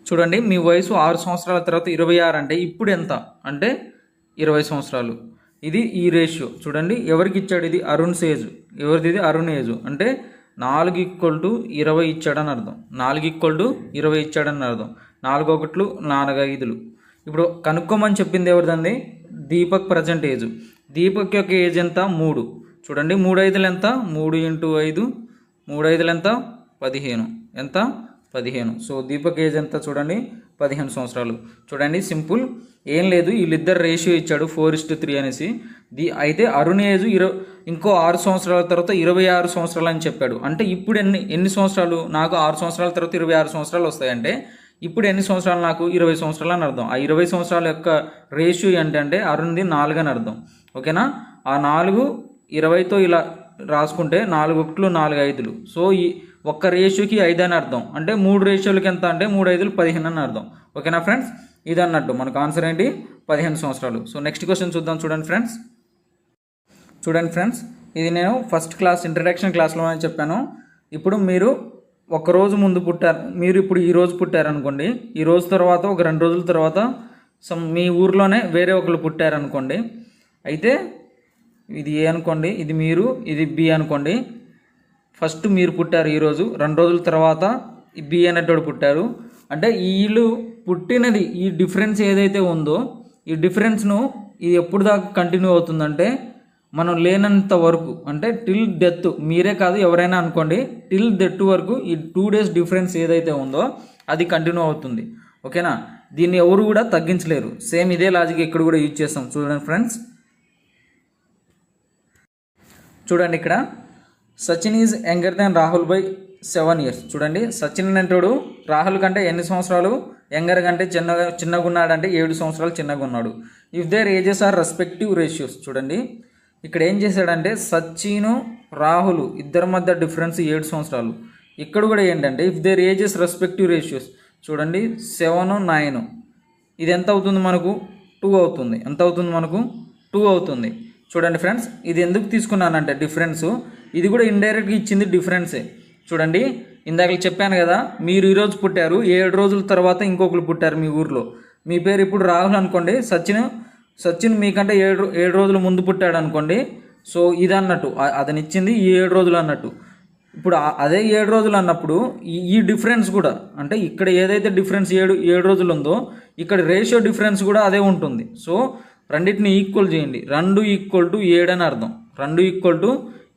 చూడండి మీ వయసు 6 సంవత్సరాల తర్వాత 26 అంటే ఇప్పుడు ఎంత అంటే 20 సంవత్సరాలు. ఇది ఈ రేషియో. చూడండి ఎవరికి ఇచ్చాడు, ఇది అరుణ్ ఏజ్. ఎవరిది, ఇది అరుణ్ ఏజ్. అంటే 4 = 20 ఇచ్చాడని అర్థం. 4 = 20 ఇచ్చాడని అర్థం. 4 1 4 5. ఇప్పుడు కనుక్కోమని చెప్పింది ఎవరిదండి? Deepak present age. దీపక్ యొక్క ఏజ్ ఎంత? 3. చూడండి 3 5 ఎంత? 3 × 5. 3 5 ఎంత? 15. ఎంత? 15. సో దీపక్ ఏజ్ ఎంత చూడండి? 15 సంవత్సరాలు. చూడండి సింపుల్, ఏం లేదు, వీళ్ళిద్దరు రేషియో ఇచ్చాడు 4:3 అనేసి. అయితే అరుణ్ ఏజ్ ఇంకో 6 సంవత్సరాల తర్వాత 26 సంవత్సరాలు అని చెప్పాడు. అంటే ఇప్పుడు ఎన్ని సంవత్సరాలు? నాకు 6 సంవత్సరాల తర్వాత 26 సంవత్సరాలు వస్తాయంటే ఇప్పుడు ఎన్ని సంవత్సరాలు? నాకు 20 సంవత్సరాలు అని అర్థం. ఆ 20 సంవత్సరాల యొక్క రేషియో ఏంటంటే అరుణ్ది 4 అని అర్థం. ఓకేనా? ఆ 4 20తో ఇలా రాసుకుంటే 4 1 4 5. సో ఈ ఒక్క రేషియోకి 5 అని అర్థం. అంటే 3 రేషియోలకి ఎంత అంటే 3 5 15 అని అర్థం. ఓకేనా ఫ్రెండ్స్? ఇది అన్నట్టు మనకు ఆన్సర్ ఏంటి? 15 సంవత్సరాలు. సో నెక్స్ట్ క్వశ్చన్ చూద్దాం. చూడండి ఫ్రెండ్స్, ఇది నేను ఫస్ట్ క్లాస్ ఇంట్రడక్షన్ క్లాస్లోనే చెప్పాను. ఇప్పుడు మీరు ఒక రోజు ముందు పుట్టారు, మీరు ఇప్పుడు ఈ రోజు పుట్టారనుకోండి, ఈ రోజు తర్వాత ఒక 2 రోజుల తర్వాత మీ ఊర్లోనే వేరే ఒకరు పుట్టారనుకోండి. అయితే ఇది ఏ అనుకోండి, ఇది మీరు, ఇది బి అనుకోండి. ఫస్ట్ మీరు పుట్టారు ఈరోజు, 2 రోజుల తర్వాత బి అనేటోడు పుట్టారు. అంటే వీళ్ళు పుట్టినది ఈ డిఫరెన్స్ ఏదైతే ఉందో ఈ డిఫరెన్స్ను ఇది ఎప్పుడు దాకా కంటిన్యూ అవుతుందంటే మనం లేనంత వరకు, అంటే టిల్ డెత్. మీరే కాదు ఎవరైనా అనుకోండి, టిల్ డెత్ వరకు ఈ 2 days డిఫరెన్స్ ఏదైతే ఉందో అది కంటిన్యూ అవుతుంది. ఓకేనా? దీన్ని ఎవరు కూడా తగ్గించలేరు. సేమ్ ఇదే లాజిక్ ఇక్కడ కూడా యూజ్ చేస్తాం. చూడండి ఫ్రెండ్స్, చూడండి ఇక్కడ Sachin is younger than Rahul by 7 years. చూడండి సచిన్ అంటాడు రాహుల్ కంటే ఎన్ని సంవత్సరాలు యంగర్ కంటే చిన్నగా ఉన్నాడు అంటే 7 సంవత్సరాలు చిన్నగా ఉన్నాడు. If their ages are respective ratios. చూడండి ఇక్కడ ఏం చేశాడంటే సచిన్ రాహుల్ ఇద్దరి మధ్య డిఫరెన్స్ 7 సంవత్సరాలు. ఇక్కడ కూడా ఏంటంటే if their ages respective ratios. చూడండి 7 9 ఇది ఎంత అవుతుంది మనకు? 2 అవుతుంది. ఎంత అవుతుంది మనకు? 2 అవుతుంది. చూడండి ఫ్రెండ్స్, ఇది ఎందుకు తీసుకున్నానంటే డిఫరెన్స్ ఇది కూడా ఇండైరెక్ట్గా ఇచ్చింది డిఫరెన్సే. చూడండి ఇందాక చెప్పాను కదా, మీరు ఈరోజు పుట్టారు, 7 రోజుల తర్వాత ఇంకొకరు పుట్టారు మీ ఊర్లో. మీ పేరు ఇప్పుడు రాహుల్ అనుకోండి, సచిన్ మీకంటే 7 రోజుల ముందు పుట్టాడు అనుకోండి. సో ఇది అన్నట్టు అతను ఇచ్చింది ఈ 7 రోజులు అన్నట్టు. ఇప్పుడు అదే 7 రోజులు అన్నప్పుడు ఈ డిఫరెన్స్ కూడా, అంటే ఇక్కడ ఏదైతే డిఫరెన్స్ 7 రోజులు ఉందో ఇక్కడ రేషియో డిఫరెన్స్ కూడా అదే ఉంటుంది. సో రెండింటిని ఈక్వల్ చేయండి. 2 = 7 అని అర్థం. 2 =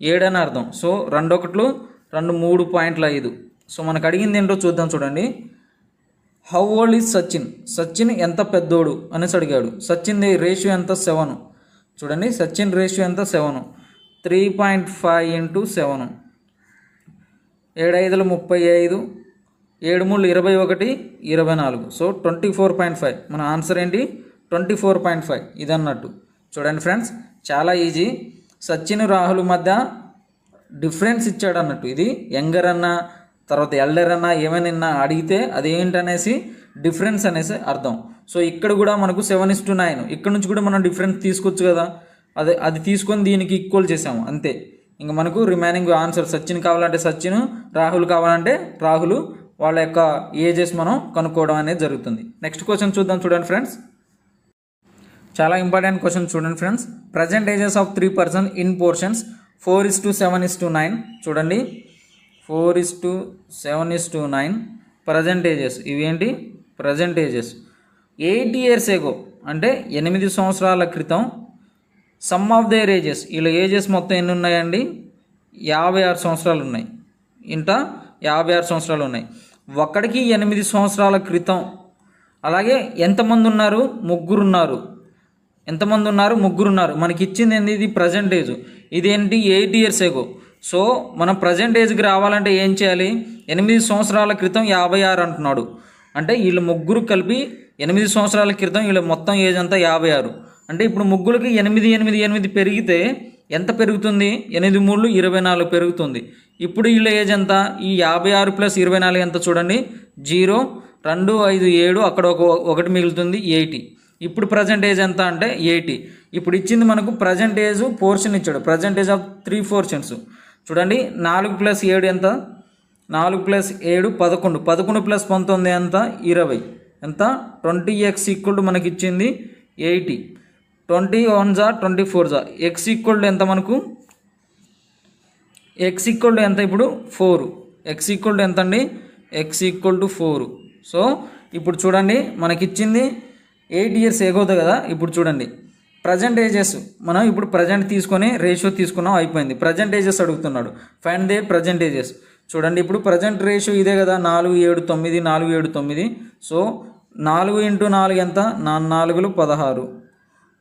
7 అని అర్థం. సో 2 1 2 3.5. సో మనకు అడిగింది ఏంటో చూద్దాం. చూడండి, హౌ ఓల్డ్ ఈజ్ సచిన్ ఎంత పెద్దోడు అనేసి అడిగాడు. సచిన్ రేషియో ఎంత? 7. చూడండి సచిన్ రేషియో ఎంత? 7. 3.5 × 7. 7 5 35, 7 3 21, 24. సో 24.5. మన ఆన్సర్ ఏంటి? 24.5. ఇది అన్నట్టు. చూడండి ఫ్రెండ్స్, చాలా ఈజీ. సచిన్ రాహుల్ మధ్య డిఫరెన్స్ ఇచ్చాడు అన్నట్టు. ఇది యంగర్ అన్నా తర్వాత ఎల్డర్ అన్నా ఏమైనా అడిగితే అదేంటనేసి డిఫరెన్స్ అనేసి అర్థం. సో ఇక్కడ కూడా మనకు 7:9. ఇక్కడ నుంచి కూడా మనం డిఫరెన్స్ తీసుకోవచ్చు కదా, అది తీసుకొని దీనికి ఈక్వల్ చేసాము అంతే. ఇంకా మనకు రిమైనింగ్ ఆన్సర్ సచిన్ కావాలంటే సచిన్, రాహుల్ కావాలంటే రాహుల్, వాళ్ళ యొక్క ఏజెస్ మనం కనుక్కోవడం అనేది జరుగుతుంది. నెక్స్ట్ క్వశ్చన్ చూద్దాం. చూడండి ఫ్రెండ్స్, చాలా ఇంపార్టెంట్ క్వశ్చన్. చూడండి friends, present ages of 3 persons in portions 4:7:9. చూడండి 4:7:9 ప్రజెంట్ ఏజెస్. ఇవి ఏంటి? Present ages. 8 years ago అంటే 8 సంవత్సరాల క్రితం సమ్ ఆఫ్ దేర్ ఏజెస్, వీళ్ళ ఏజెస్ మొత్తం ఎన్ని ఉన్నాయండి? 56 సంవత్సరాలు ఉన్నాయి. ఇంత 56 సంవత్సరాలు ఉన్నాయి. ఒక్కడికి 8 సంవత్సరాల క్రితం. అలాగే ఎంతమంది ఉన్నారు? ముగ్గురు ఉన్నారు. మనకి ఇచ్చింది ఏంది? ఇది ప్రజెంట్ ఏజ్. ఇదేంటి? 8 years ago. సో మనం ప్రజెంట్ ఏజ్కి రావాలంటే ఏం చేయాలి? 8 సంవత్సరాల క్రితం 56 అంటున్నాడు. అంటే వీళ్ళు ముగ్గురు కలిపి 8 సంవత్సరాల క్రితం వీళ్ళ మొత్తం ఏజ్ అంతా 56. అంటే ఇప్పుడు ముగ్గురికి 8 పెరిగితే ఎంత పెరుగుతుంది? 8 3 24 పెరుగుతుంది. ఇప్పుడు వీళ్ళ ఏజ్ ఎంత? ఈ 56 + 24 ఎంత? చూడండి 0 2 5 7, అక్కడ ఒకటి మిగులుతుంది 80. ఇప్పుడు ప్రజెంట్ ఏజ్ ఎంత అంటే 80. ఇప్పుడు ఇచ్చింది మనకు ప్రజెంట్ ఏజ్ పోర్షన్ ఇచ్చాడు. Present age of 3 portions. చూడండి 4 + 7 ఎంత? 4 + 7 11. 11 + 19 ఎంత? 20. ఎంత? 20x = మనకి ఇచ్చింది 80. 21 × 24 x = ఎంత మనకు? ఎక్స్ ఈక్వల్ టు ఎంత ఇప్పుడు 4, ఎక్స్ ఈక్వల్ టు ఎంత అండి, ఎక్స్ ఈక్వల్ టు 4. సో ఇప్పుడు చూడండి మనకిచ్చింది 8 years ఎగోదు కదా. ఇప్పుడు చూడండి ప్రజెంట్ ఏజెస్, మనం ఇప్పుడు ప్రజెంట్ తీసుకొని రేషియో తీసుకున్నాం, అయిపోయింది. ప్రజెంట్ ఏజెస్ అడుగుతున్నాడు, ఫైండ్ దే ప్రజెంట్ ఏజెస్. చూడండి ఇప్పుడు ప్రజెంట్ రేషియో ఇదే కదా, 4 7 9, 4 7 9. సో 4 × 4 ఎంత, 4 4 16,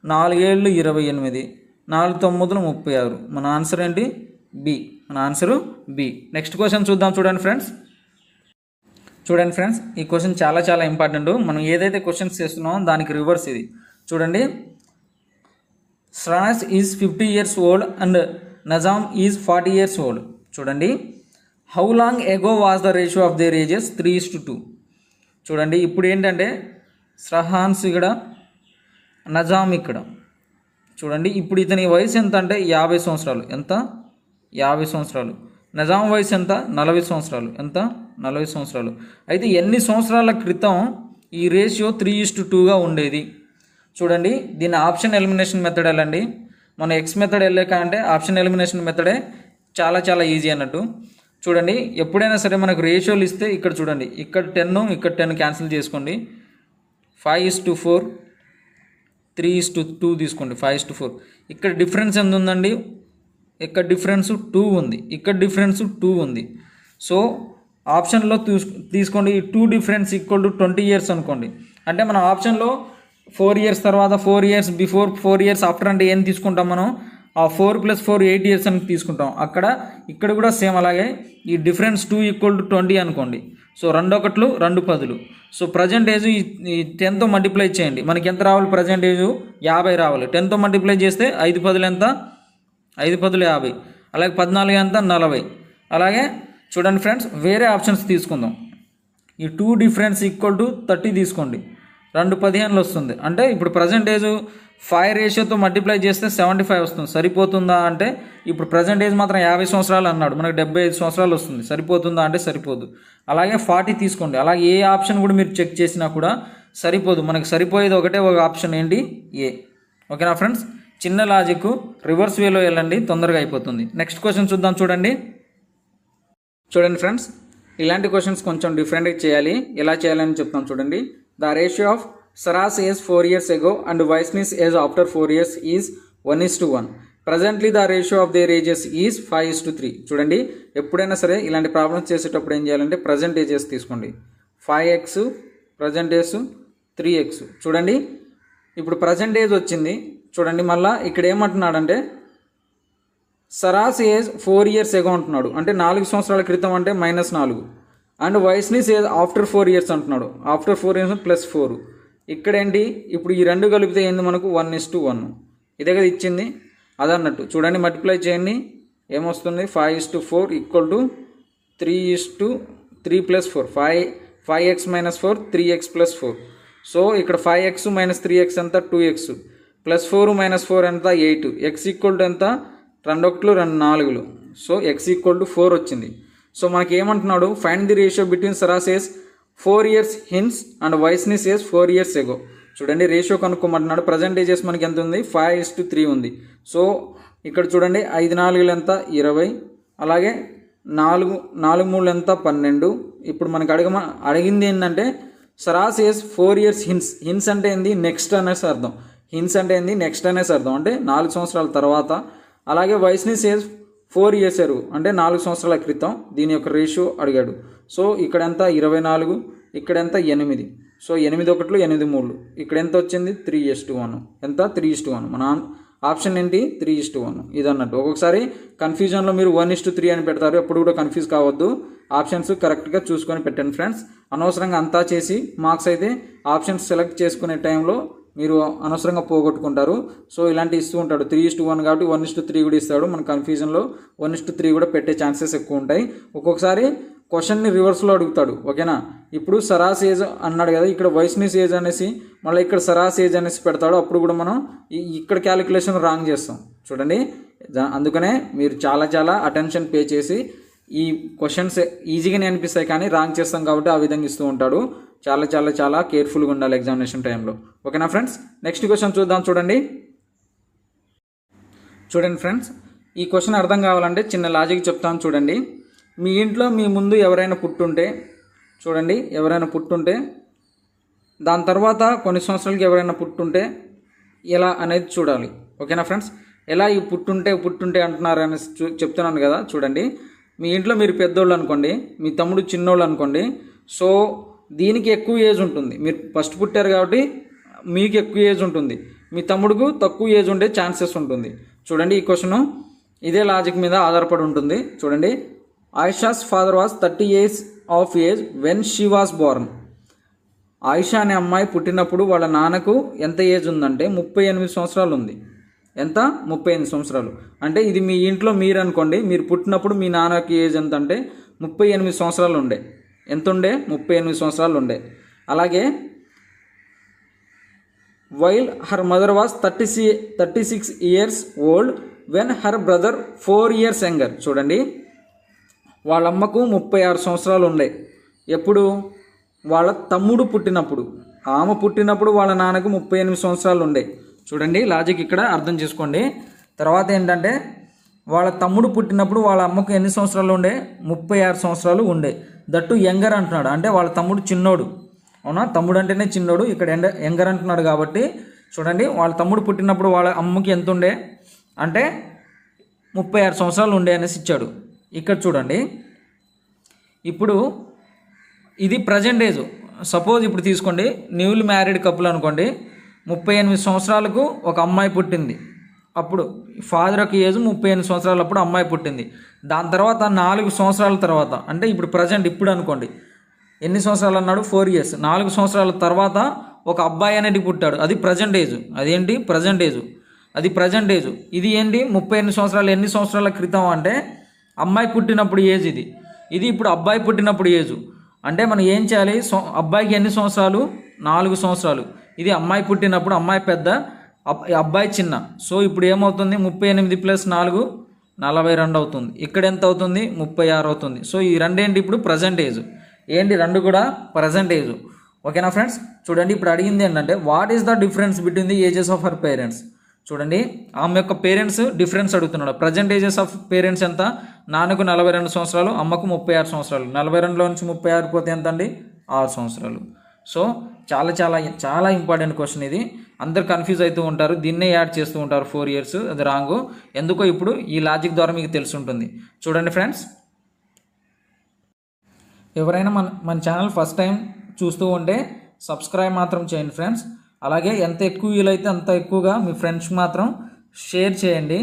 4 7 28, 4 9 36. మన ఆన్సర్ ఏంటి, బి. మన ఆన్సరు బి. నెక్స్ట్ క్వశ్చన్ చూద్దాం. చూడండి ఫ్రెండ్స్, ఈ క్వశ్చన్ చాలా చాలా ఇంపార్టెంట్. మనం ఏదైతే క్వశ్చన్స్ చేస్తున్నామో దానికి రివర్స్ ఇది. చూడండి, Saras is 50 years old and Nazam is 40 years old. చూడండి, how long ago was the ratio of their ages 3:2. చూడండి ఇప్పుడు ఏంటంటే స్రహాన్స్ ఇక్కడ, నజామ్ ఇక్కడ. చూడండి ఇప్పుడు ఇతని వయసు ఎంత అంటే 50 సంవత్సరాలు. ఎంత, 50 సంవత్సరాలు. నజామ్ వయసు ఎంత, 40 సంవత్సరాలు. ఎంత, 40 సంవత్సరాలు. అయితే ఎన్ని సంవత్సరాల క్రితం ఈ రేషియో 3:2గా ఉండేది? చూడండి, దీన్ని ఆప్షన్ ఎలిమినేషన్ మెథడ్ వెళ్ళండి. మన ఎక్స్ మెథడ్ వెళ్ళాక అంటే ఆప్షన్ ఎలిమినేషన్ మెథడే చాలా చాలా ఈజీ అన్నట్టు. చూడండి, ఎప్పుడైనా సరే మనకు రేషియోలు ఇస్తే ఇక్కడ చూడండి, ఇక్కడ 10, ఇక్కడ 10 క్యాన్సిల్ చేసుకోండి. 5:4, 3:2 తీసుకోండి. 5:4. ఇక్కడ డిఫరెన్స్ ఎంత ఉందండి, ఇక్కడ డిఫరెన్స్ 2 ఉంది, ఇక్కడ డిఫరెన్స్ 2 ఉంది. సో ఆప్షన్లో తీసుకోండి, ఈ 2 డిఫరెన్స్ ఈక్వల్ టు 20 years అనుకోండి. అంటే మన ఆప్షన్లో 4 years తర్వాత, 4 years బిఫోర్, 4 years ఆఫ్టర్ అంటే ఏం తీసుకుంటాం మనం, ఆ 4 + 4 8 years అని తీసుకుంటాం. ఇక్కడ కూడా సేమ్ అలాగే ఈ డిఫరెన్స్ 2 = 20 అనుకోండి. సో 2 1 2 10. సో ప్రజెంట్ ఏజ్ ఈ 10తో మల్టిప్లై చేయండి, మనకి ఎంత రావాలి, ప్రజెంట్ ఏజ్ 50 రావాలి. 10తో మల్టిప్లై చేస్తే 5 10 ఎంత, 5 10 50. అలాగే 14 ఎంత, 40. అలాగే చూడండి ఫ్రెండ్స్, వేరే ఆప్షన్స్ తీసుకుందాం. ఈ 2 డిఫరెన్స్ ఈక్వల్ టు 30 తీసుకోండి, 2 15 వస్తుంది. అంటే ఇప్పుడు ప్రజెంట్ ఏజ్ 5 రేషియోతో మల్టిప్లై చేస్తే 75 వస్తుంది. సరిపోతుందా అంటే ఇప్పుడు ప్రజెంట్ ఏజ్ మాత్రం 50 సంవత్సరాలు అన్నాడు, మనకు 75 సంవత్సరాలు వస్తుంది. సరిపోతుందా అంటే సరిపోదు. అలాగే 40 తీసుకోండి. అలాగే ఏ ఆప్షన్ కూడా మీరు చెక్ చేసినా కూడా సరిపోదు. మనకు సరిపోయేది ఒకటే ఒక ఆప్షన్, ఏంటి, ఏ. ఓకేనా ఫ్రెండ్స్, చిన్న లాజిక్, రివర్స్ వేలో వెళ్ళండి, తొందరగా అయిపోతుంది. నెక్స్ట్ క్వశ్చన్ చూద్దాం. చూడండి ఫ్రెండ్స్, ఇలాంటి క్వశ్చన్స్ కొంచెం డిఫరెంట్గా చేయాలి. ఎలా చేయాలని చెప్తాం. చూడండి, the ratio of Saras age 4 years ago and Vysnis age after 4 years is 1:1. Presently the ratio of their ages is 5:3. చూడండి, ఎప్పుడైనా సరే ఇలాంటి ప్రాబ్లమ్స్ చేసేటప్పుడు ఏం చేయాలంటే ప్రజెంట్ ఏజెస్ తీసుకోండి. 5x present age 3x. చూడండి ఇప్పుడు ప్రజెంట్ ఏజ్ వచ్చింది. చూడండి మళ్ళీ ఇక్కడ ఏమంటున్నాడంటే సరాస్ ఏజ్ 4 years ago అంటున్నాడు, అంటే 4 సంవత్సరాల క్రితం అంటే -4. And Vysnis age after 4 years అంటున్నాడు, ఆఫ్టర్ 4 years +4. ఇక్కడ ఏంటి, ఇప్పుడు ఈ 2 కలిపితే ఏంది మనకు 1:1. ఇదే కదా ఇచ్చింది, అదన్నట్టు. చూడండి మల్టిప్లై చేయండి, ఏమొస్తుంది, 5:4 = 3:3 + 4. 5x - 4 3x + 4. సో ఇక్కడ 5x - 3x ఎంత, 2x +4 - 4 ఎంత, 8. x = ఎంత, 2 1 2 4. సో x = 4 వచ్చింది. సో మనకి ఏమంటున్నాడు, find the ratio between Saras age 4 years hence and Vysnis age 4 years ago. చూడండి రేషియో కనుక్కోమంటున్నాడు. ప్రజెంట్ ఏజెస్ మనకి ఎంత ఉంది, 5:3 ఉంది. సో ఇక్కడ చూడండి 5 4 ఎంత, 20. అలాగే 4 3 ఎంత, 12. ఇప్పుడు మనకి అడిగింది ఏంటంటే సరాస్ ఏజ్ 4 years హిన్స్ అంటే ఏంది, నెక్స్ట్ అనేసి అర్థం. హిన్స్ అంటే ఏంది, నెక్స్ట్ అనేసి అర్థం, అంటే 4 సంవత్సరాల తర్వాత. అలాగే వైస్నిస్ ఏజ్ 4 years అంటే 4 సంవత్సరాల క్రితం. దీని యొక్క రేషియో అడిగాడు. సో ఇక్కడ ఎంత, 24. ఇక్కడ ఎంత, 8. సో 8 1 8 3. ఇక్కడ ఎంత వచ్చింది, 3:1. ఎంత, 3:1. మన ఆప్షన్ ఏంటి, 3:1. ఇది అన్నట్టు. ఒక్కొక్కసారి కన్ఫ్యూజన్లో మీరు 1:3 అని పెడతారు, ఎప్పుడు కూడా కన్ఫ్యూజ్ కావద్దు. ఆప్షన్స్ కరెక్ట్గా చూసుకొని పెట్టండి ఫ్రెండ్స్. అనవసరంగా అంతా చేసి మార్క్స్ అయితే ఆప్షన్స్ సెలెక్ట్ చేసుకునే టైంలో మీరు అనవసరంగా పోగొట్టుకుంటారు. సో ఇలాంటి ఇస్తూ ఉంటాడు, 3:1 కాబట్టి 1:3 కూడా ఇస్తాడు. మన కన్ఫ్యూజన్లో 1:3 కూడా పెట్టే ఛాన్సెస్ ఎక్కువ ఉంటాయి. ఒక్కొక్కసారి క్వశ్చన్ని రివర్స్లో అడుగుతాడు. ఓకేనా, ఇప్పుడు సరాస్ ఏజ్ అన్నాడు కదా, ఇక్కడ వైస్నిస్ ఏజ్ అనేసి మళ్ళీ ఇక్కడ సరాస్ ఏజ్ అనేసి పెడతాడు. అప్పుడు కూడా మనం ఇక్కడ క్యాలిక్యులేషన్ రాంగ్ చేస్తాం. చూడండి, అందుకనే మీరు చాలా చాలా అటెన్షన్ పే చేసి ఈ క్వశ్చన్స్ ఈజీగానే అనిపిస్తాయి కానీ రాంగ్ చేస్తాం కాబట్టి ఆ విధంగా ఇస్తూ ఉంటాడు. చాలా చాలా చాలా కేర్ఫుల్గా ఉండాలి ఎగ్జామినేషన్ టైంలో. ఓకేనా ఫ్రెండ్స్, నెక్స్ట్ క్వశ్చన్ చూద్దాం. చూడండి ఫ్రెండ్స్, ఈ క్వశ్చన్ అర్థం కావాలంటే చిన్న లాజిక్ చెప్తాను చూడండి. మీ ఇంట్లో మీ ముందు ఎవరైనా పుట్టుంటే చూడండి, ఎవరైనా పుట్టుంటే దాని తర్వాత కొన్ని సంవత్సరాలకి ఎవరైనా పుట్టుంటే ఎలా అనేది చూడాలి. ఓకేనా ఫ్రెండ్స్? ఎలా ఈ పుట్టుంటే అంటున్నారు అని చెప్తున్నాను కదా. చూడండి, మీ ఇంట్లో మీరు పెద్దోళ్ళు అనుకోండి, మీ తమ్ముడు చిన్నోళ్ళు అనుకోండి. సో దీనికి ఎక్కువ ఏజ్ ఉంటుంది. మీరు ఫస్ట్ పుట్టారు కాబట్టి మీకు ఎక్కువ ఏజ్ ఉంటుంది, మీ తమ్ముడుకు తక్కువ ఏజ్ ఉండే ఛాన్సెస్ ఉంటుంది. చూడండి, ఈ క్వశ్చన్ ఇదే లాజిక్ మీద ఆధారపడి ఉంటుంది. చూడండి, Ayesha's father was 30 years of age when she was Born. Ayesha అనే అమ్మాయి పుట్టినప్పుడు వాళ్ళ నాన్నకు ఎంత ఏజ్ ఉందంటే 38 సంవత్సరాలు ఉంది. ఎంత? 38 సంవత్సరాలు. అంటే ఇది మీ ఇంట్లో మీరు అనుకోండి, మీరు పుట్టినప్పుడు మీ నాన్నకి ఏజ్ ఎంత అంటే 38 సంవత్సరాలు ఉండే. ఎంత ఉండే? 38 సంవత్సరాలు ఉండే. అలాగే while her mother was 36 years old when her brother 4 years younger. చూడండి, వాళ్ళ అమ్మకు 36 సంవత్సరాలు ఉండే. ఎప్పుడు? వాళ్ళ తమ్ముడు పుట్టినప్పుడు. ఆమె పుట్టినప్పుడు వాళ్ళ నాన్నకు 38 సంవత్సరాలు ఉండే. చూడండి, లాజిక్ ఇక్కడ అర్థం చేసుకోండి. తర్వాత ఏంటంటే వాళ్ళ తమ్ముడు పుట్టినప్పుడు వాళ్ళ అమ్మకు ఎన్ని సంవత్సరాలు ఉండే? 36 సంవత్సరాలు ఉండే. దట్టు యంగర్ అంటున్నాడు, అంటే వాళ్ళ తమ్ముడు చిన్నోడు. అవునా? తమ్ముడు అంటేనే చిన్నోడు, ఇక్కడ యంగర్ అంటున్నాడు కాబట్టి చూడండి, వాళ్ళ తమ్ముడు పుట్టినప్పుడు వాళ్ళ అమ్మకి ఎంత ఉండే అంటే 36 సంవత్సరాలు ఉండే అనేసి ఇచ్చాడు. ఇక్కడ చూడండి, ఇప్పుడు ఇది ప్రజెంట్ ఏజ్. సపోజ్ ఇప్పుడు తీసుకోండి, న్యూలీ మ్యారీడ్ కపుల్ అనుకోండి, 38 సంవత్సరాలకు ఒక అమ్మాయి పుట్టింది. అప్పుడు ఫాదర్ యొక్క ఏజ్ 38 సంవత్సరాలు అప్పుడు అమ్మాయి పుట్టింది. దాని తర్వాత 4 సంవత్సరాల తర్వాత, అంటే ఇప్పుడు ప్రజెంట్ ఇప్పుడు అనుకోండి, ఎన్ని సంవత్సరాలు అన్నాడు? 4 years. 4 సంవత్సరాల తర్వాత ఒక అబ్బాయి అనేది పుట్టాడు. అది ప్రజెంట్ ఏజ్. అదేంటి? Present age. అది ప్రజెంట్ ఏజ్. ఇది ఏంటి? 38 సంవత్సరాలు. ఎన్ని సంవత్సరాల క్రితం అంటే అమ్మాయి పుట్టినప్పుడు ఏజ్ ఇది. ఇది ఇప్పుడు అబ్బాయి పుట్టినప్పుడు ఏజ్. అంటే మనం ఏం చేయాలి? అబ్బాయికి ఎన్ని సంవత్సరాలు? 4 సంవత్సరాలు. ఇది అమ్మాయి పుట్టినప్పుడు, అమ్మాయి పెద్ద, అబ్బాయి చిన్న. సో ఇప్పుడు ఏమవుతుంది? 38 + 4 42 అవుతుంది. ఇక్కడ ఎంత అవుతుంది? 36 అవుతుంది. సో ఈ రెండేంటి? ఇప్పుడు ప్రజెంట్ ఏజ్. ఏంటి? రెండు కూడా ప్రజెంట్ ఏజ్. ఓకేనా ఫ్రెండ్స్? చూడండి, ఇప్పుడు అడిగింది ఏంటంటే what is the difference between the ages of her parents. చూడండి, ఆమె యొక్క పేరెంట్స్ డిఫరెన్స్ అడుగుతున్నాడు. ప్రజెంట్ ఏజెస్ ఆఫ్ పేరెంట్స్ ఎంత? నాన్నకు 42 సంవత్సరాలు, అమ్మకు 36 సంవత్సరాలు. 42లో నుంచి 36 పోతే ఎంత అండి? 6 సంవత్సరాలు. సో చాలా చాలా చాలా ఇంపార్టెంట్ క్వశ్చన్ ఇది. అందరు కన్ఫ్యూజ్ అవుతూ ఉంటారు, దీన్నే యాడ్ చేస్తూ ఉంటారు 4 years. అది రాంగు. ఎందుకో ఇప్పుడు ఈ లాజిక్ ద్వారా మీకు తెలిసి ఉంటుంది. చూడండి ఫ్రెండ్స్, ఎవరైనా మన ఛానల్ ఫస్ట్ టైం చూస్తూ ఉంటే సబ్స్క్రైబ్ మాత్రం చేయండి ఫ్రెండ్స్. అలాగే ఎంత ఎక్కువ వీలైతే అంత ఎక్కువగా మీ ఫ్రెండ్స్కి మాత్రం షేర్ చేయండి.